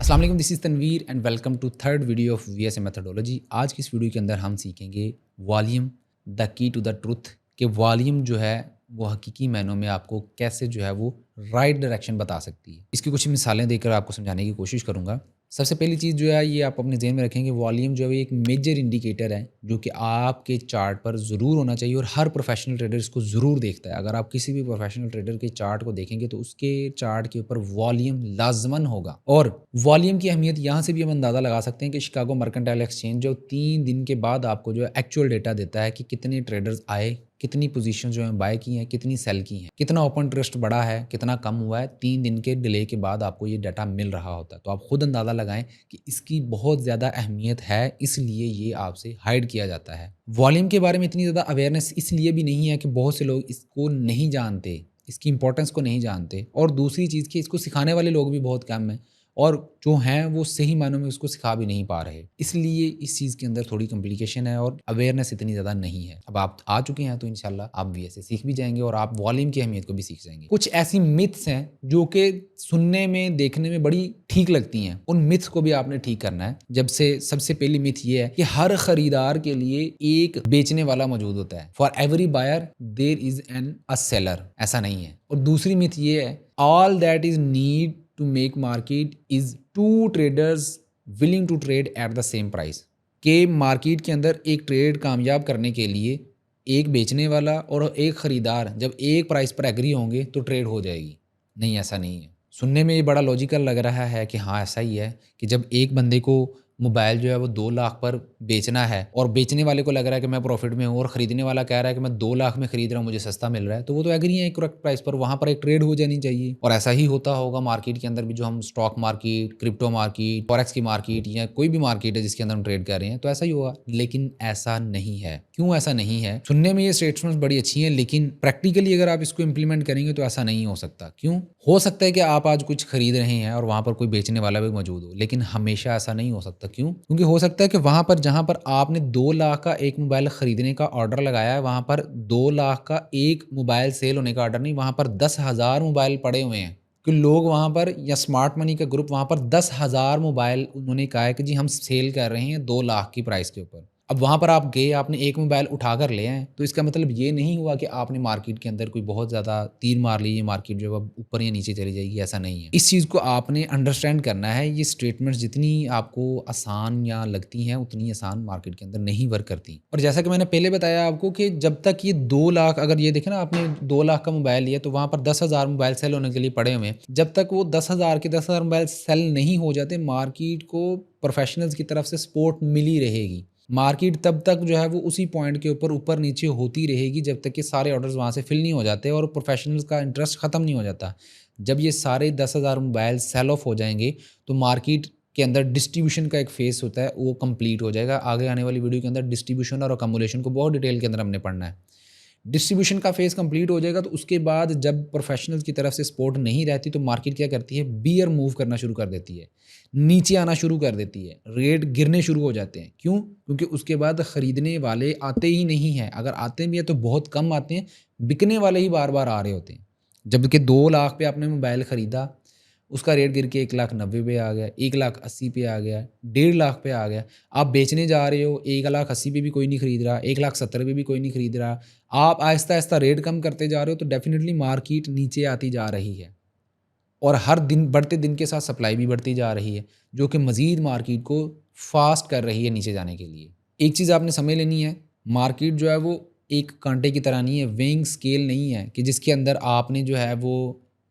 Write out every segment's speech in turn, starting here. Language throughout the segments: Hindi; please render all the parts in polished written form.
अस्सलाम वालेकुम, this is Tanveer and welcome to third video of VSA methodology. आज की इस वीडियो के अंदर हम सीखेंगे volume, the key to the truth, कि वॉल्यूम जो है वो हकीकी मायनों में आपको कैसे जो है वो राइट डायरेक्शन बता सकती है। इसकी कुछ मिसालें देकर आपको समझाने की कोशिश करूँगा। सबसे पहली चीज़ जो है ये आप अपने ज़हन में रखेंगे, वॉल्यूम जो है एक मेजर इंडिकेटर है जो कि आपके चार्ट पर ज़रूर होना चाहिए और हर प्रोफेशनल ट्रेडर इसको ज़रूर देखता है। अगर आप किसी भी प्रोफेशनल ट्रेडर के चार्ट को देखेंगे तो उसके चार्ट के ऊपर वॉल्यूम लाजमन होगा। और वॉल्यूम की अहमियत यहाँ से भी हम अंदाज़ा लगा सकते हैं कि शिकागो मर्केंटाइल एक्सचेंज जो 3 दिन के बाद आपको जो है एक्चुअल डेटा देता है कि कितने ट्रेडर्स आए, कितनी पोजीशन जो है बाय की हैं, कितनी सेल की हैं, कितना ओपन इंटरेस्ट बढ़ा है, कितना कम हुआ है। 3 दिन के डिले के बाद आपको ये डाटा मिल रहा होता है। तो आप खुद अंदाज़ा लगाएं कि इसकी बहुत ज़्यादा अहमियत है, इसलिए ये आपसे हाइड किया जाता है। वॉल्यूम के बारे में इतनी ज़्यादा अवेयरनेस इसलिए भी नहीं है कि बहुत से लोग इसको नहीं जानते, इसकी इंपॉर्टेंस को नहीं जानते, और दूसरी चीज़ कि इसको सिखाने वाले लोग भी बहुत कम हैं और जो हैं वो सही मायनों में उसको सिखा भी नहीं पा रहे। इसलिए इस चीज़ के अंदर थोड़ी कॉम्प्लिकेशन है और अवेयरनेस इतनी ज़्यादा नहीं है। अब आप आ चुके हैं तो इंशाल्लाह आप भी ऐसे सीख भी जाएंगे और आप वॉल्यूम की अहमियत को भी सीख जाएंगे। कुछ ऐसी मिथ्स हैं जो कि सुनने में, देखने में बड़ी ठीक लगती हैं, उन मिथ्स को भी आपने ठीक करना है। जब से सबसे पहली मिथ ये है कि हर खरीदार के लिए एक बेचने वाला मौजूद होता है। For every buyer there is an a seller. ऐसा नहीं है। और दूसरी मिथ ये है, all that is need to make market is two traders willing to trade at the same price. के मार्केट के अंदर एक ट्रेड कामयाब करने के लिए एक बेचने वाला और एक ख़रीदार जब एक प्राइस पर एग्री होंगे तो ट्रेड हो जाएगी। नहीं, ऐसा नहीं है। सुनने में ये बड़ा लॉजिकल लग रहा है कि हाँ ऐसा ही है कि जब एक बंदे को मोबाइल जो है वो 2 लाख पर बेचना है और बेचने वाले को लग रहा है कि मैं प्रॉफिट में हूँ और ख़रीदने वाला कह रहा है कि मैं 2 लाख में ख़रीद रहा हूँ, मुझे सस्ता मिल रहा है, तो वो तो एग्री है एक करेक्ट प्राइस पर, वहाँ पर एक ट्रेड हो जानी चाहिए। और ऐसा ही होता होगा मार्केट के अंदर भी, जो हम stock market, crypto market, forex की मार्केट या कोई भी मार्केट है जिसके अंदर हम ट्रेड कर रहे हैं, तो ऐसा ही होगा। लेकिन ऐसा नहीं है। क्यों ऐसा नहीं है? सुनने में ये स्टेटमेंट्स बड़ी अच्छी हैं लेकिन प्रैक्टिकली अगर आप इसको इंप्लीमेंट करेंगे तो ऐसा नहीं हो सकता। क्यों? हो सकता है कि आप आज कुछ खरीद रहे हैं और वहाँ पर कोई बेचने वाला भी मौजूद हो, लेकिन हमेशा ऐसा नहीं हो सकता। क्यों? क्योंकि हो सकता है कि वहाँ पर जहाँ पर आपने 2 लाख का एक मोबाइल खरीदने का ऑर्डर लगाया है, वहाँ पर 2 लाख का एक मोबाइल सेल होने का ऑर्डर नहीं, वहाँ पर 10,000 मोबाइल पड़े हुए हैं कि लोग वहाँ पर, या स्मार्ट मनी का ग्रुप वहाँ पर 10,000 मोबाइल उन्होंने कहा है कि जी हम सेल कर रहे हैं 2 लाख की प्राइस के ऊपर। अब वहाँ पर आप गए, आपने एक मोबाइल उठाकर ले आए, तो इसका मतलब ये नहीं हुआ कि आपने मार्केट के अंदर कोई बहुत ज़्यादा तीर मार ली, ये मार्केट जो है ऊपर या नीचे चली जाएगी, ऐसा नहीं है। इस चीज़ को आपने अंडरस्टैंड करना है। ये स्टेटमेंट्स जितनी आपको आसान या लगती हैं उतनी आसान मार्केट के अंदर नहीं वर्क करती। और जैसा कि मैंने पहले बताया आपको कि जब तक ये 2 लाख, अगर ये देखें ना, आपने 2 लाख का मोबाइल लिया तो वहाँ पर 10,000 मोबाइल सेल होने के लिए पड़े हुए हैं। जब तक वो 10,000 के 10,000 मोबाइल सेल नहीं हो जाते, मार्केट को प्रोफेशनल्स की तरफ से सपोर्ट मिली रहेगी। मार्केट तब तक जो है वो उसी पॉइंट के ऊपर ऊपर नीचे होती रहेगी जब तक कि सारे ऑर्डर्स वहाँ से फिल नहीं हो जाते और प्रोफेशनल्स का इंटरेस्ट ख़त्म नहीं हो जाता। जब ये सारे 10,000 मोबाइल सेल ऑफ हो जाएंगे तो मार्केट के अंदर डिस्ट्रीब्यूशन का एक फेस होता है, वो कंप्लीट हो जाएगा। आगे आने वाली वीडियो के अंदर डिस्ट्रीब्यूशन और अकमुलेशन को बहुत डिटेल के अंदर हमने पढ़ना है। डिस्ट्रीब्यूशन का फेज़ कंप्लीट हो जाएगा तो उसके बाद जब प्रोफेशनल्स की तरफ से सपोर्ट नहीं रहती तो मार्केट क्या करती है, बियर मूव करना शुरू कर देती है, नीचे आना शुरू कर देती है, रेट गिरने शुरू हो जाते हैं। क्यों? क्योंकि उसके बाद ख़रीदने वाले आते ही नहीं हैं, अगर आते भी हैं तो बहुत कम आते हैं, बिकने वाले ही बार बार आ रहे होते हैं। जबकि 2 लाख पे आपने मोबाइल ख़रीदा, उसका रेट गिर के 1,90,000 पे आ गया, 1,80,000 पे आ गया, 1,50,000 पे आ गया। आप बेचने जा रहे हो, 1,80,000 पे भी कोई नहीं खरीद रहा, 1,70,000 पे भी कोई नहीं खरीद रहा। आप आहिस्ता आहिस्ता रेट कम करते जा रहे हो तो डेफिनेटली मार्केट नीचे आती जा रही है और हर दिन, बढ़ते दिन के साथ सप्लाई भी बढ़ती जा रही है, जो कि मज़ीद मार्केट को फास्ट कर रही है नीचे जाने के लिए। एक चीज़ आपने समझ लेनी है, मार्केट जो है वो एक कांटे की तरह नहीं है, वेइंग स्केल नहीं है कि जिसके अंदर आपने जो है वो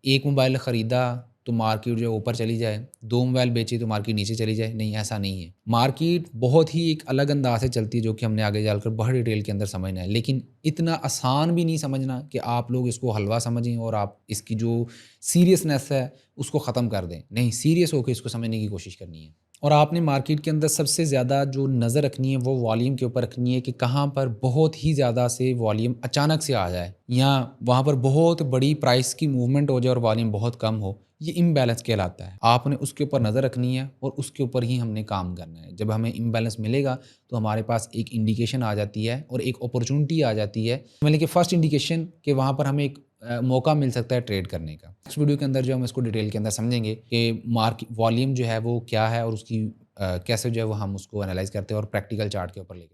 एक मोबाइल ख़रीदा तो मार्केट जो है ऊपर चली जाए, 2 मोबाइल बेचे तो मार्केट नीचे चली जाए। नहीं, ऐसा नहीं है। मार्केट बहुत ही एक अलग अंदाज से चलती है जो कि हमने आगे चलकर बहुत डिटेल के अंदर समझना है, लेकिन इतना आसान भी नहीं समझना कि आप लोग इसको हलवा समझें और आप इसकी जो सीरियसनेस है उसको ख़त्म कर दें। नहीं, सीरियस होकर इसको समझने की कोशिश करनी है। और आपने मार्केट के अंदर सबसे ज़्यादा जो नज़र रखनी है वो वॉल्यूम के ऊपर रखनी है कि कहाँ पर बहुत ही ज़्यादा से वॉल्यूम अचानक से आ जाए या वहाँ पर बहुत बड़ी प्राइस की मूवमेंट हो जाए और वॉल्यूम बहुत कम हो। ये इम्बैलेंस कहलाता है। आपने उसके ऊपर नज़र रखनी है और उसके ऊपर ही हमने काम करना है। जब हमें इम्बैलेंस मिलेगा तो हमारे पास एक इंडिकेशन आ जाती है और एक अपॉर्चुनिटी आ जाती है, मतलब कि फर्स्ट इंडिकेशन कि वहाँ पर हमें एक मौका मिल सकता है ट्रेड करने का। नेक्स्ट वीडियो के अंदर जो हम इसको डिटेल के अंदर समझेंगे कि मार्केट वॉल्यूम जो है वो क्या है और उसकी कैसे जो है वो हम उसको एनालाइज़ करते हैं और प्रैक्टिकल चार्ट के ऊपर लेके